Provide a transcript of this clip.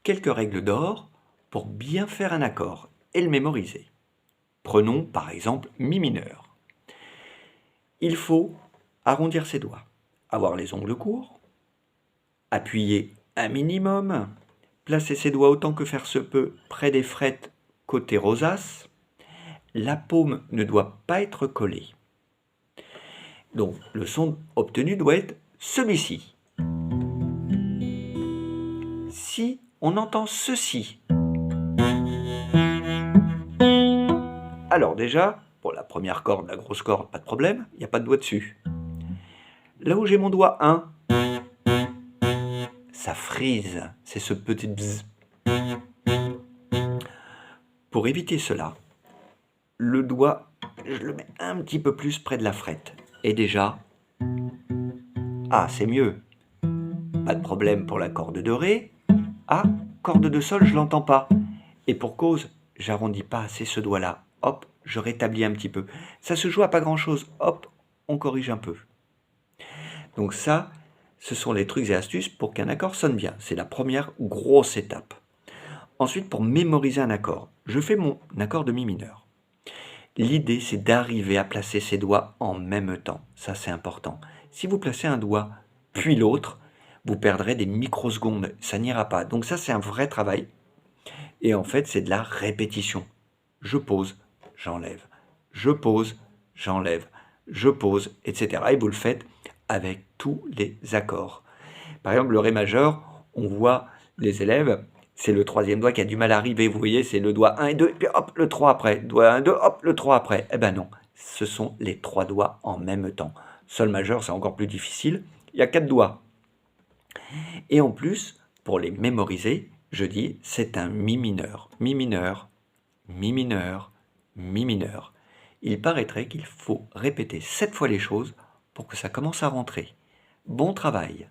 quelques règles d'or pour bien faire un accord et le mémoriser. Prenons par exemple Mi mineur. Il faut arrondir ses doigts, avoir les ongles courts, appuyer un minimum, placer ses doigts autant que faire se peut près des frettes côté rosace. La paume ne doit pas être collée. Donc le son obtenu doit être celui-ci. Si on entend ceci, alors déjà, pour la première corde, la grosse corde, pas de problème, il n'y a pas de doigt dessus. Là où j'ai mon doigt 1, ça frise, c'est ce petit bzz. Pour éviter cela, le doigt, je le mets un petit peu plus près de la frette. Et déjà, c'est mieux. Pas de problème pour la corde de Ré. Corde de Sol, je l'entends pas. Et pour cause, j'arrondis pas assez ce doigt-là. Hop, je rétablis un petit peu. Ça se joue à pas grand-chose. Hop, on corrige un peu. Donc ça, ce sont les trucs et astuces pour qu'un accord sonne bien. C'est la première grosse étape. Ensuite, pour mémoriser un accord, je fais mon accord de Mi mineur. L'idée, c'est d'arriver à placer ses doigts en même temps. Ça, c'est important. Si vous placez un doigt, puis l'autre, vous perdrez des microsecondes. Ça n'ira pas. Donc ça, c'est un vrai travail. Et en fait, c'est de la répétition. Je pose, j'enlève. Je pose, j'enlève. Je pose, etc. Et vous le faites avec tous les accords. Par exemple, le Ré majeur, on voit les élèves, c'est le troisième doigt qui a du mal à arriver. Vous voyez, c'est le doigt 1 et 2, et puis hop, le 3 après. Doigt 1, 2, hop, le 3 après. Eh ben non, ce sont les 3 doigts en même temps. Sol majeur, c'est encore plus difficile. Il y a 4 doigts. Et en plus, pour les mémoriser, je dis, c'est un Mi mineur. Mi mineur, Mi mineur, Mi mineur. Il paraîtrait qu'il faut répéter 7 fois les choses pour que ça commence à rentrer. Bon travail!